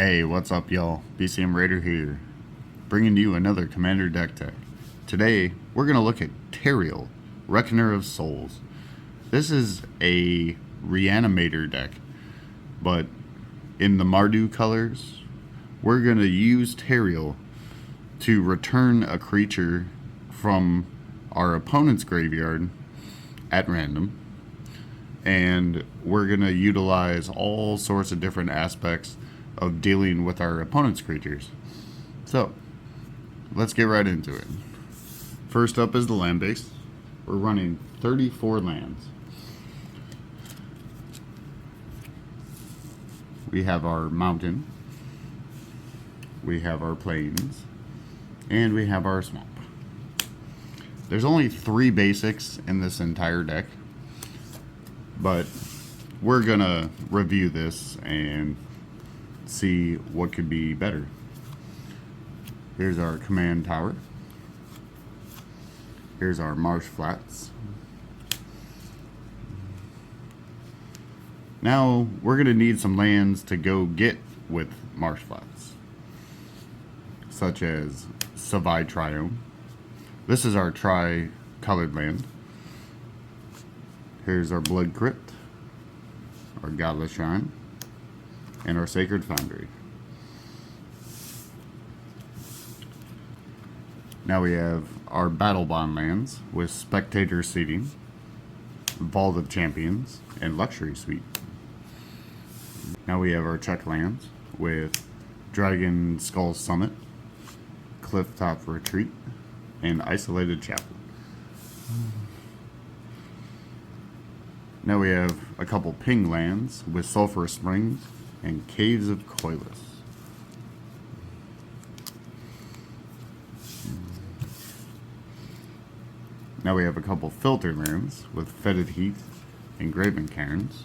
Hey, what's up, y'all? BCM Raider here, bringing you another Commander deck tech. Today, we're going to look at Tariel, Reckoner of Souls. This is a Reanimator deck, but in the Mardu colors, we're going to use Tariel to return a creature from our opponent's graveyard at random, and we're going to utilize all sorts of different aspects of dealing with our opponent's creatures. So, let's get right into it. First up is the land base. We're running 34 lands. We have our mountain, we have our plains, and we have our swamp. There's only 3 basics in this entire deck, but we're gonna review this and see what could be better. Here's our command tower. Here's our marsh flats. Now we're going to need some lands to go get with marsh flats, such as Savai Triome. This is our tri-colored land. Here's our Blood Crypt, our Godless Shrine, and our Sacred Foundry. Now we have our Battle Bond lands with Spectator Seating, Vault of Champions, and Luxury Suite. Now we have our check lands with Dragon Skull Summit, Clifftop Retreat, and Isolated Chapel. Now we have a couple ping lands with Sulphur Springs and Caves of Coilus. Now we have a couple filter lands with Fetid Heath and Graven Cairns.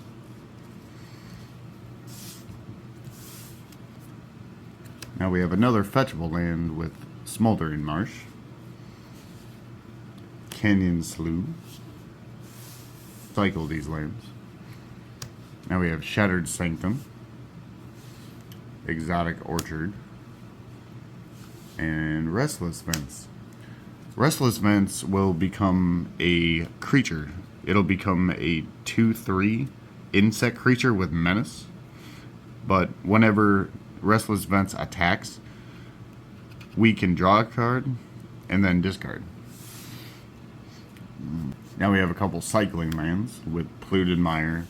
Now we have another fetchable land with Smoldering Marsh, Canyon Slough. Cycle these lands. Now we have Shattered Sanctum, Exotic Orchard, and Restless Vents. Restless Vents will become a creature. It'll become a 2/3 insect creature with menace. But whenever Restless Vents attacks, we can draw a card and then discard. Now we have a couple cycling lands with Polluted Mire,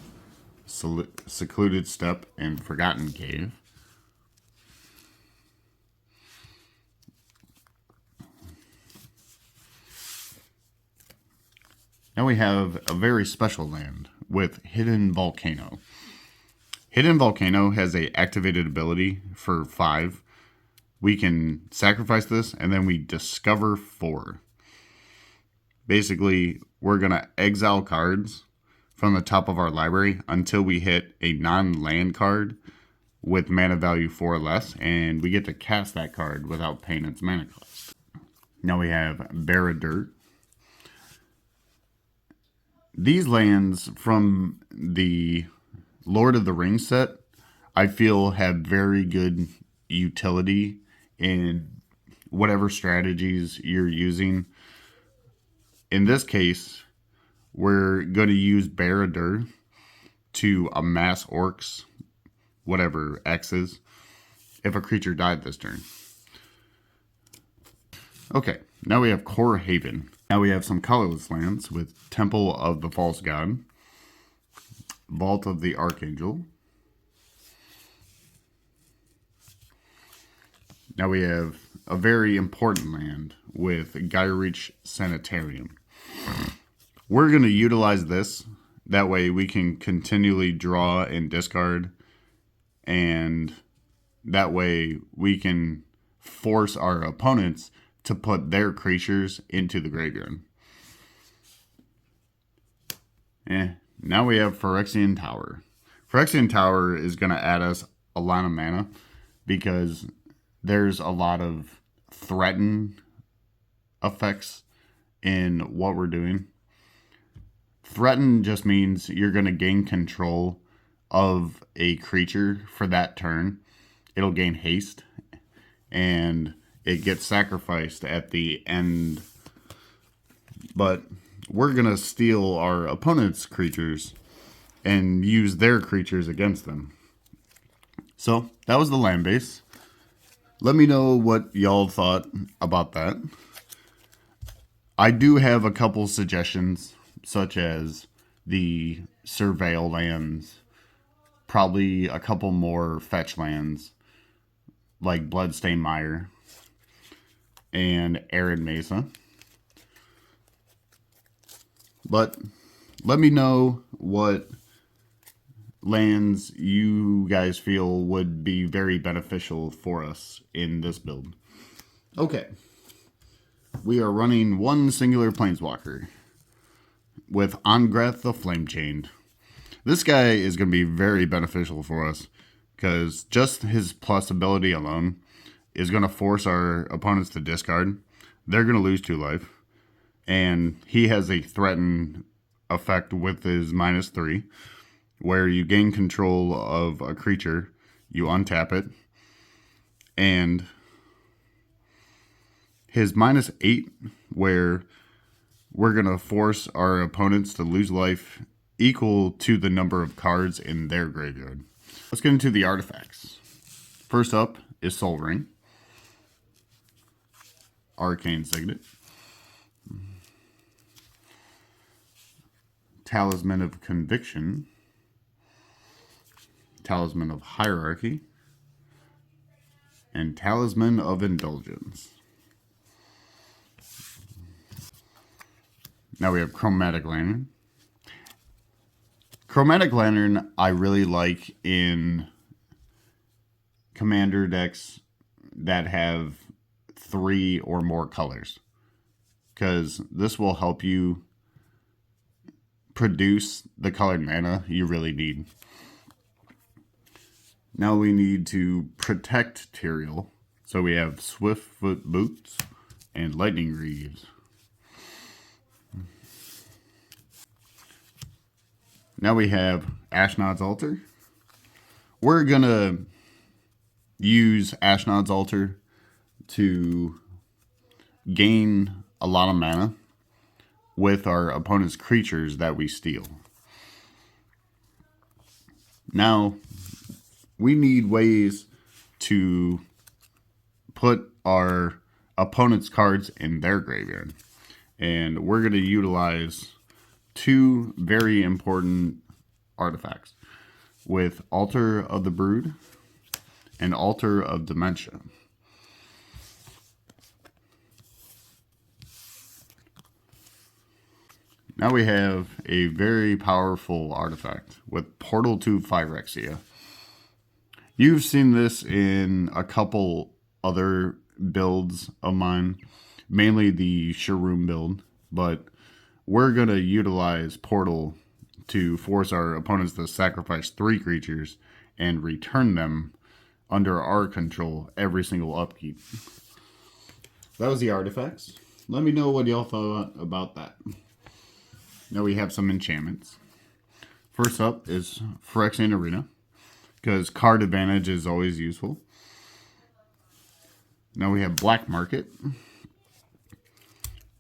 Secluded Steppe, and Forgotten Cave. Now we have a very special land with Hidden Volcano. Hidden Volcano has a activated ability for 5. We can sacrifice this and then we discover 4. Basically, we're going to exile cards from the top of our library until we hit a non-land card with mana value 4 or less, and we get to cast that card without paying its mana cost. Now we have Barad-dûr. These lands from the Lord of the Rings set, I feel, have very good utility in whatever strategies you're using. In this case, we're going to use Barad-dûr to amass orcs, whatever X is, if a creature died this turn. Okay, now we have Core Haven. Now we have some colorless lands with Temple of the False God, Vault of the Archangel. Now we have a very important land with Gyreach Sanitarium. We're going to utilize this. That way we can continually draw and discard. And that way we can force our opponents to put their creatures into the graveyard. Now we have Phyrexian Tower. Phyrexian Tower is going to add us a lot of mana because there's a lot of threaten effects in what we're doing. Threaten just means you're going to gain control of a creature for that turn, it'll gain haste, and it gets sacrificed at the end. But we're going to steal our opponent's creatures and use their creatures against them. So that was the land base. Let me know what y'all thought about that. I do have a couple suggestions, such as the surveil lands, probably a couple more fetch lands, like Bloodstained Mire and Arid Mesa. But let me know what lands you guys feel would be very beneficial for us in this build. Okay. We are running one singular Planeswalker with Ongreth the Flamechained. This guy is going to be very beneficial for us because just his plus ability alone is going to force our opponents to discard. They're going to lose 2 life. And he has a threaten effect with his -3, where you gain control of a creature, you untap it, and his -8, where we're going to force our opponents to lose life equal to the number of cards in their graveyard. Let's get into the artifacts. First up is Soul Ring, Arcane Signet, Talisman of Conviction, Talisman of Hierarchy, and Talisman of Indulgence. Now we have Chromatic Lantern. Chromatic Lantern I really like in commander decks that have 3 or more colors, because this will help you produce the colored mana you really need. Now we need to protect Tariel, so we have Swiftfoot Boots and Lightning Greaves. Now we have Ashnod's Altar. We're gonna use Ashnod's Altar to gain a lot of mana with our opponent's creatures that we steal. Now, we need ways to put our opponent's cards in their graveyard. And we're going to utilize 2 very important artifacts with Altar of the Brood and Altar of Dementia. Now we have a very powerful artifact with Portal to Phyrexia. You've seen this in a couple other builds of mine, mainly the Shroom build, but we're going to utilize Portal to force our opponents to sacrifice 3 creatures and return them under our control every single upkeep. That was the artifacts. Let me know what y'all thought about that. Now we have some enchantments. First up is Phyrexian Arena, because card advantage is always useful. Now we have Black Market.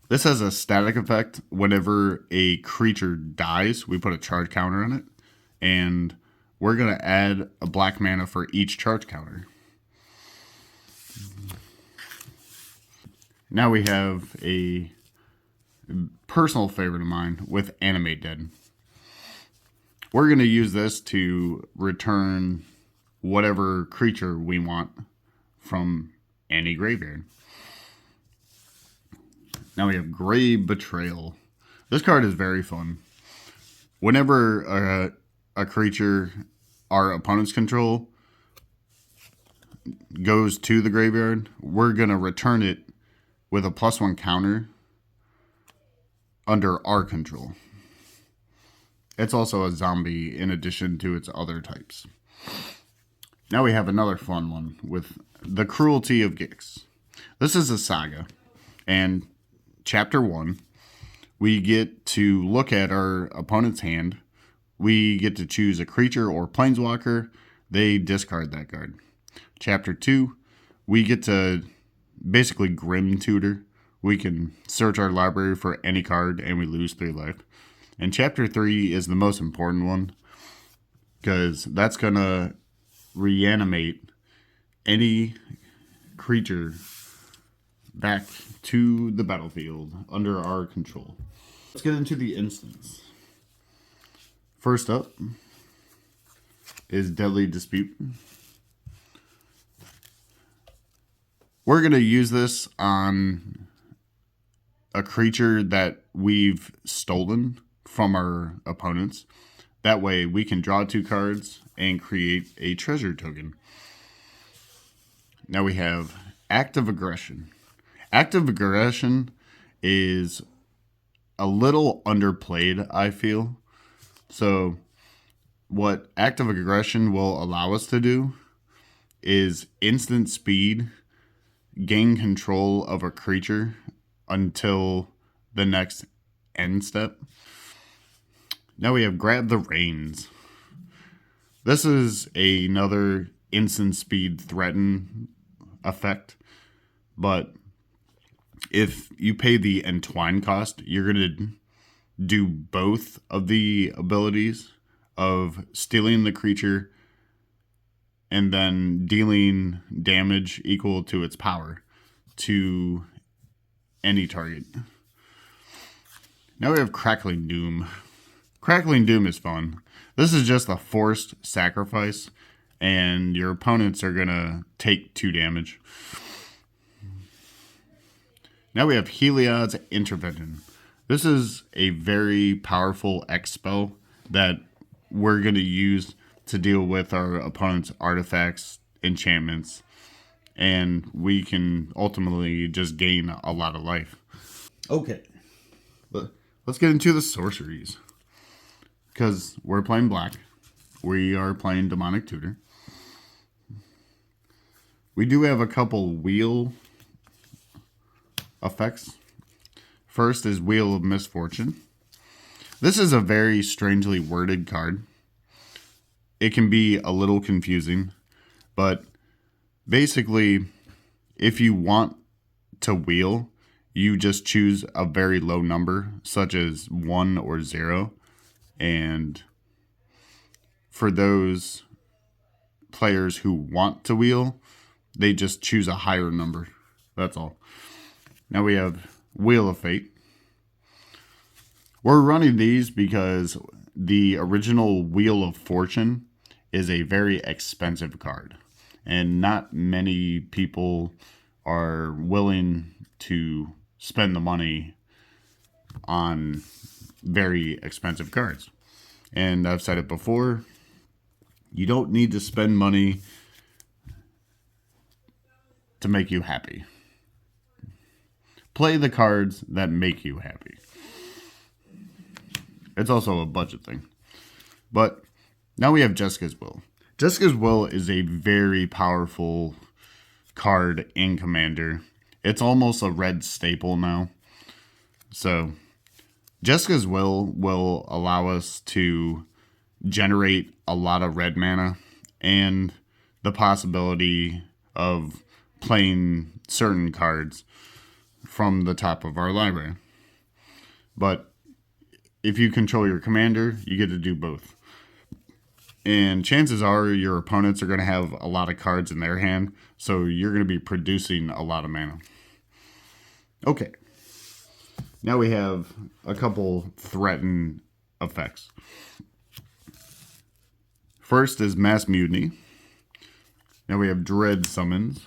This has a static effect. Whenever a creature dies, we put a charge counter on it, and we're going to add a black mana for each charge counter. Now we have a personal favorite of mine with Animate Dead. We're going to use this to return whatever creature we want from any graveyard. Now we have Grave Betrayal. This card is very fun. Whenever a creature our opponent's control goes to the graveyard, we're going to return it with a +1 counter under our control. It's also a zombie in addition to its other types. Now we have another fun one with the Cruelty of Gix. This is a saga, and Chapter 1, we get to look at our opponent's hand. We get to choose a creature or planeswalker. They discard that card. Chapter 2, we get to basically Grim Tutor. We can search our library for any card and we lose 3 life. And Chapter 3 is the most important one because that's going to reanimate any creature back to the battlefield under our control. Let's get into the instance. First up is Deadly Dispute. We're going to use this on a creature that we've stolen from our opponents. That way we can draw 2 cards and create a treasure token. Now we have Active Aggression. Active Aggression is a little underplayed, I feel. So what Active Aggression will allow us to do is instant speed, gain control of a creature until the next end step. Now we have Grab the Reins. This is another instant speed threaten effect, but if you pay the entwine cost, you're going to do both of the abilities of stealing the creature and then dealing damage equal to its power to any target. Now we have Crackling Doom. Crackling Doom is fun. This is just a forced sacrifice, and your opponents are going to take 2 damage. Now we have Heliod's Intervention. This is a very powerful X spell that we're going to use to deal with our opponent's artifacts, enchantments, and we can ultimately just gain a lot of life. Okay, but let's get into the sorceries. Because we're playing black. We are playing Demonic Tutor. We do have a couple wheel effects. First is Wheel of Misfortune. This is a very strangely worded card. It can be a little confusing, but basically, if you want to wheel, you just choose a very low number, such as 1 or 0. And for those players who want to wheel, they just choose a higher number. That's all. Now we have Wheel of Fate. We're running these because the original Wheel of Fortune is a very expensive card. And not many people are willing to spend the money on very expensive cards. And I've said it before, you don't need to spend money to make you happy. Play the cards that make you happy. It's also a budget thing. But now we have Jessica's Will. Jessica's Will is a very powerful card in Commander. It's almost a red staple now. So Jessica's will allow us to generate a lot of red mana and the possibility of playing certain cards from the top of our library. But if you control your commander, you get to do both. And chances are your opponents are going to have a lot of cards in their hand, so you're going to be producing a lot of mana. Okay. Now we have a couple threaten effects. First is Mass Mutiny. Now we have Dread Summons.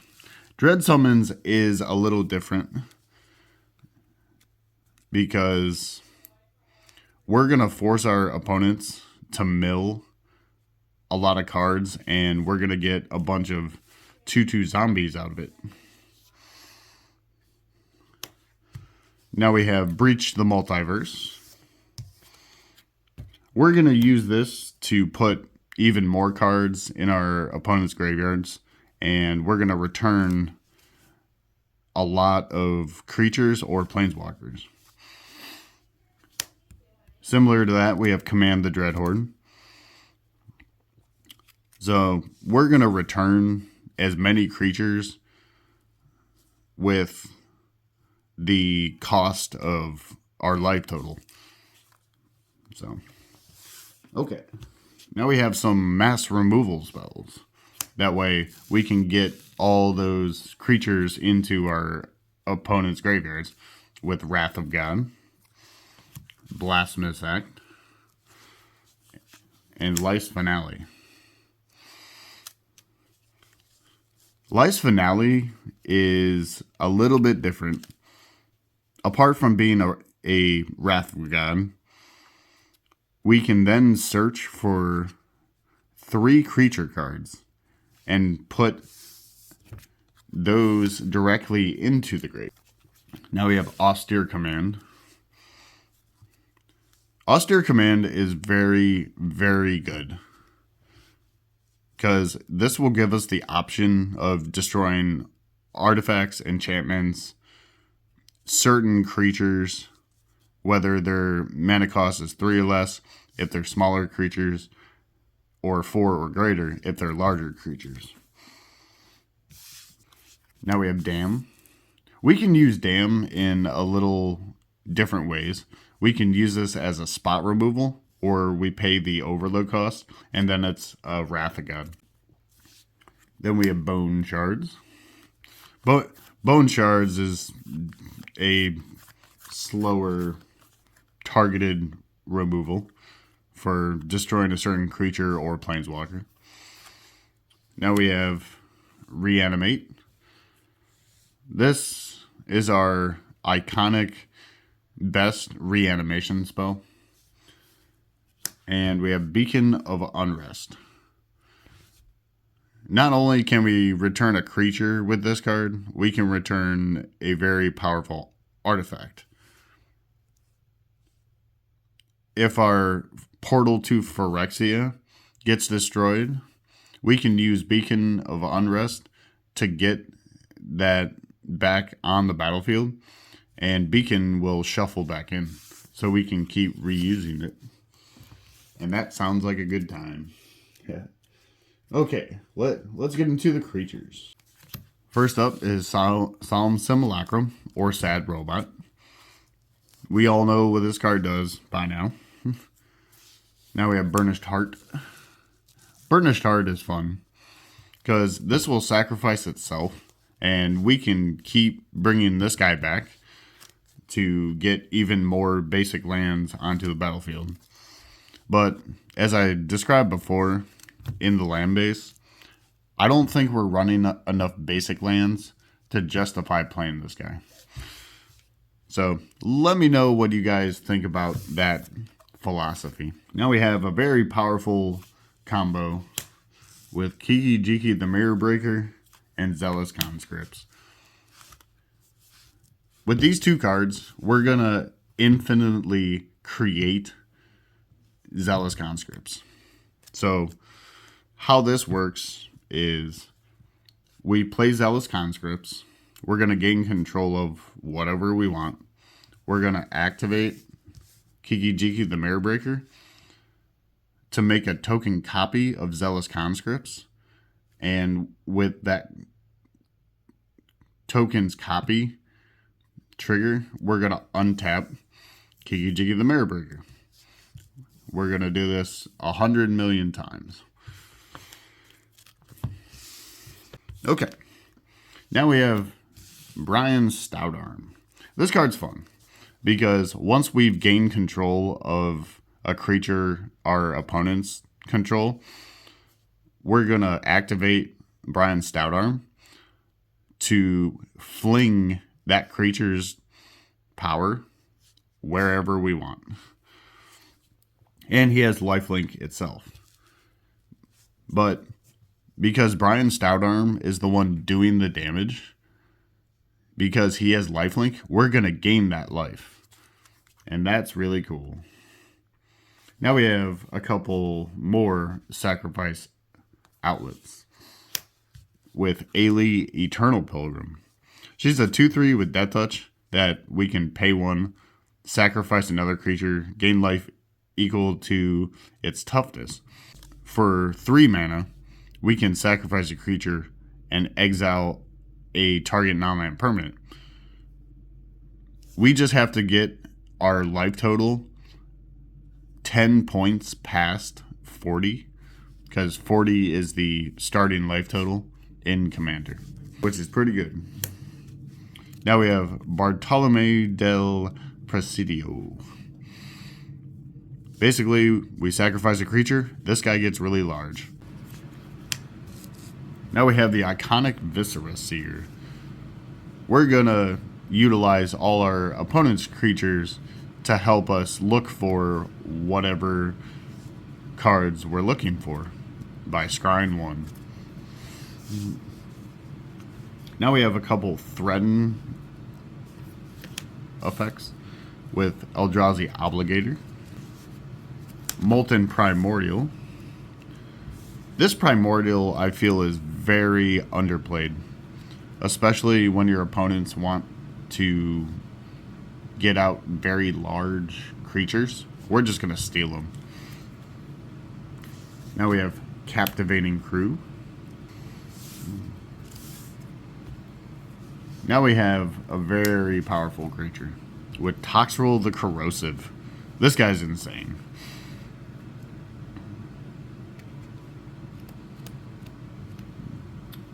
Dread Summons is a little different because we're going to force our opponents to mill a lot of cards, and we're going to get a bunch of 2/2 zombies out of it. Now we have Breach the Multiverse. We're going to use this to put even more cards in our opponent's graveyards, and we're going to return a lot of creatures or planeswalkers. Similar to that, we have Command the Dreadhorde. So we're going to return as many creatures with the cost of our life total. So, okay. Now we have some mass removal spells. That way we can get all those creatures into our opponent's graveyards with Wrath of God, Blasphemous Act, and Life's Finale. Life's Finale is a little bit different. Apart from being a Wrath of God, we can then search for 3 creature cards and put those directly into the grave. Now we have Austere Command. Austere Command is very, very good, because this will give us the option of destroying artifacts, enchantments, certain creatures, whether their mana cost is 3 or less, if they're smaller creatures, or 4 or greater if they're larger creatures. Now we have Dam. We can use Dam in a little different ways. We can use this as a spot removal, or we pay the overload cost, and then it's a Wrath of God. Then we have Bone Shards. Bone Shards is a slower targeted removal for destroying a certain creature or planeswalker. Now we have Reanimate. This is our iconic best reanimation spell. And we have Beacon of Unrest. Not only can we return a creature with this card, we can return a very powerful artifact. If our portal to Phyrexia gets destroyed, we can use Beacon of Unrest to get that back on the battlefield, and Beacon will shuffle back in, so we can keep reusing it. And that sounds like a good time. Yeah. Okay, let's get into the creatures. First up is Solemn Simulacrum, or Sad Robot. We all know what this card does by now. Now we have Burnished Heart. Burnished Heart is fun, because this will sacrifice itself, and we can keep bringing this guy back to get even more basic lands onto the battlefield. But as I described before in the land base, I don't think we're running enough basic lands to justify playing this guy. So let me know what you guys think about that philosophy. Now we have a very powerful combo with Kiki Jiki the Mirror Breaker and Zealous Conscripts. With these 2 cards, we're going to infinitely create Zealous Conscripts. So how this works is we play Zealous Conscripts. We're going to gain control of whatever we want. We're going to activate Kiki Jiki the Mirror Breaker to make a token copy of Zealous Conscripts. And with that token's copy trigger, we're going to untap Kiki Jiki the Mirror Breaker. We're going to do this 100 million times. Okay. Now we have Brian's Stoutarm. This card's fun, because once we've gained control of a creature our opponents control, we're going to activate Brian's Stoutarm to fling that creature's power wherever we want. And he has lifelink itself. But because Brian's Stoutarm is the one doing the damage, because he has lifelink, we're going to gain that life. And that's really cool. Now we have a couple more sacrifice outlets with Ailey Eternal Pilgrim. She's a 2/3 with Death Touch that we can pay 1, sacrifice another creature, gain life equal to its toughness. For 3 mana, we can sacrifice a creature and exile a target non-land permanent. We just have to get our life total 10 points past 40, because 40 is the starting life total in Commander, which is pretty good. Now we have Bartolome del Presidio. Basically, we sacrifice a creature. This guy gets really large. Now we have the iconic Viscera Seer. We're gonna utilize all our opponent's creatures to help us look for whatever cards we're looking for by scrying one. Now we have a couple threaten effects with Eldrazi Obligator, Molten Primordial. This Primordial I feel is very underplayed, especially when your opponents want to get out very large creatures. We're just going to steal them. Now we have Captivating Crew. Now we have a very powerful creature with Toxrill the Corrosive. This guy's insane.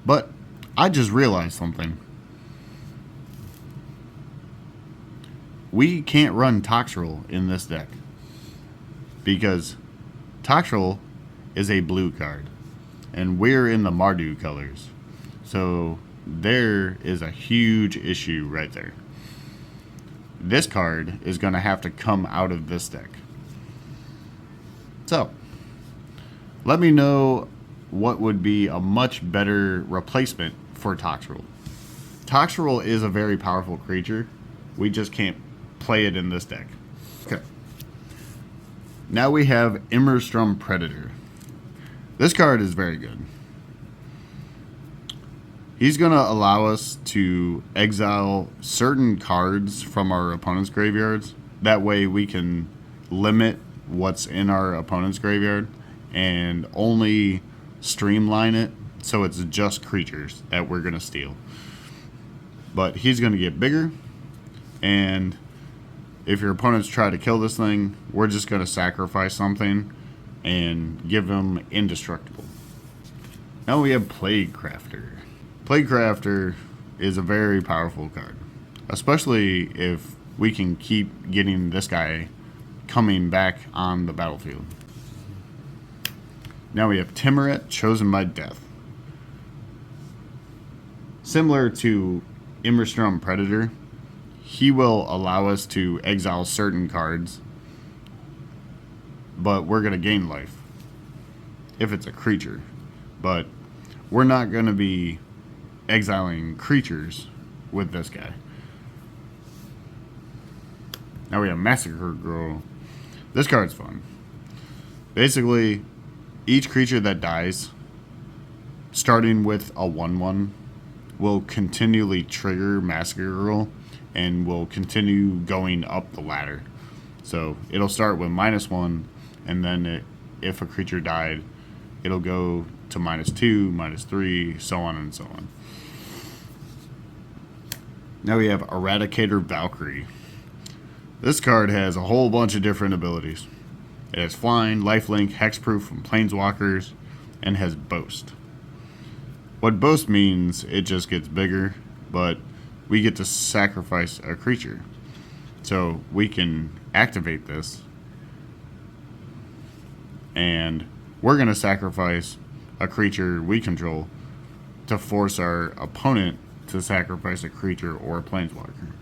But I just realized something. We can't run Toxrill in this deck because Toxrill is a blue card and we're in the Mardu colors. So there is a huge issue right there. This card is going to have to come out of this deck. So let me know what would be a much better replacement for Toxrill. Toxrill is a very powerful creature. We just can't play it in this deck. Okay. Now we have Immerstrom Predator. This card is very good. He's going to allow us to exile certain cards from our opponent's graveyards. That way we can limit what's in our opponent's graveyard and only streamline it so it's just creatures that we're going to steal. But he's going to get bigger, and if your opponents try to kill this thing, we're just going to sacrifice something and give them indestructible. Now we have Plague Crafter. Plague Crafter is a very powerful card, especially if we can keep getting this guy coming back on the battlefield. Now we have Timoret, Chosen by Death. Similar to Immerstrom Predator, he will allow us to exile certain cards, but we're going to gain life if it's a creature. But we're not going to be exiling creatures with this guy. Now we have Massacre Girl. This card's fun. Basically, each creature that dies, starting with a 1/1, will continually trigger Massacre Girl and will continue going up the ladder. So it'll start with -1, and then if a creature died, it'll go to -2, -3, so on and so on. Now we have Eradicator Valkyrie. This card has a whole bunch of different abilities. It has flying, lifelink, hexproof from planeswalkers, and has boast. What boast means, it just gets bigger, but we get to sacrifice a creature. So we can activate this, and we're going to sacrifice a creature we control to force our opponent to sacrifice a creature or a planeswalker.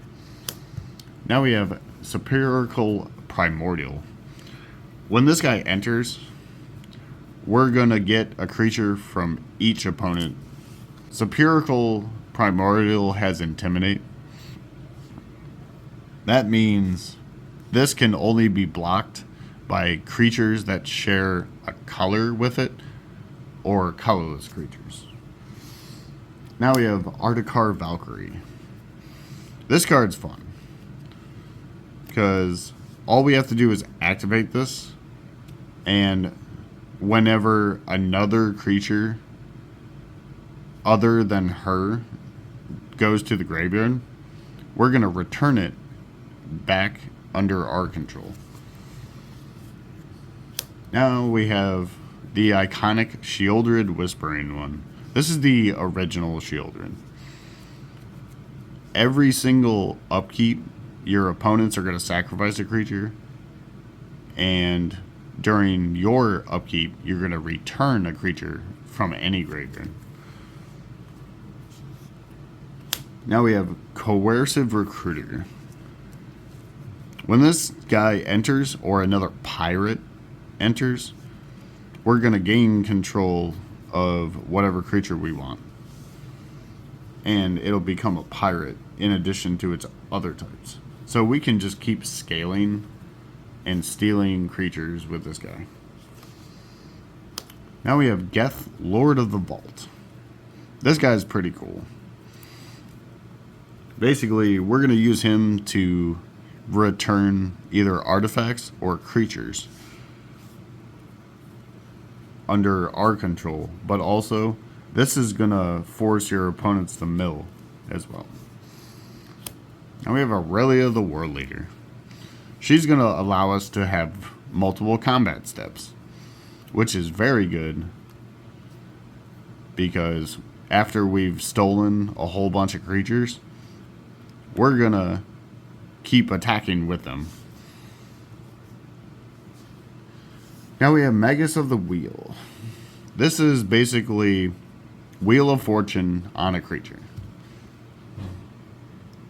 Now we have Superiorical Primordial. When this guy enters, we're going to get a creature from each opponent. Superiorical Primordial has Intimidate. That means this can only be blocked by creatures that share a color with it or colorless creatures. Now we have Artikar Valkyrie. This card's fun because all we have to do is activate this, and whenever another creature other than her goes to the graveyard, we're going to return it back under our control. Now we have the iconic Shieldred Whispering one. This is the original Shieldred. Every single upkeep, your opponents are going to sacrifice a creature, and during your upkeep, you're going to return a creature from any graveyard. Now we have Coercive Recruiter. When this guy enters, or another pirate enters, we're going to gain control of whatever creature we want. And it'll become a pirate in addition to its other types. So we can just keep scaling and stealing creatures with this guy. Now we have Geth, Lord of the Vault. This guy's pretty cool. Basically, we're going to use him to return either artifacts or creatures under our control, but also this is going to force your opponents to mill as well. Now we have Aurelia the War Leader. She's going to allow us to have multiple combat steps, which is very good because after we've stolen a whole bunch of creatures, we're going to keep attacking with them. Now we have Magus of the Wheel. This is basically Wheel of Fortune on a creature.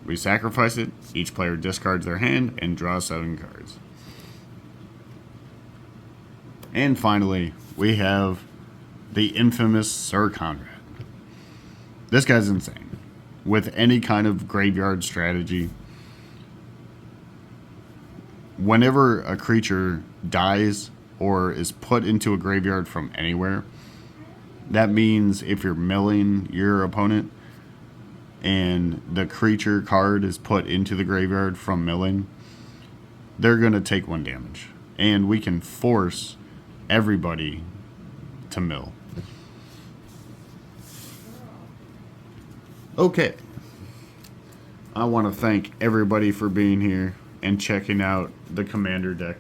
We sacrifice it, each player discards their hand and draws 7 cards. And finally, we have the infamous Sir Conrad. This guy's insane. With any kind of graveyard strategy, whenever a creature dies or is put into a graveyard from anywhere, that means if you're milling your opponent and the creature card is put into the graveyard from milling, they're going to take 1 damage. And we can force everybody to mill. Okay. I want to thank everybody for being here and checking out the Commander deck.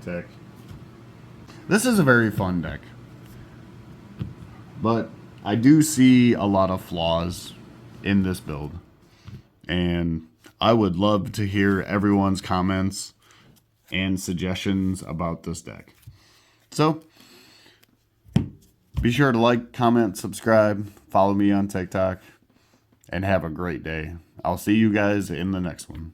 This is a very fun deck, but I do see a lot of flaws in this build, and I would love to hear everyone's comments and suggestions about this deck. So be sure to like, comment, subscribe, follow me on TikTok, and have a great day. I'll see you guys in the next one.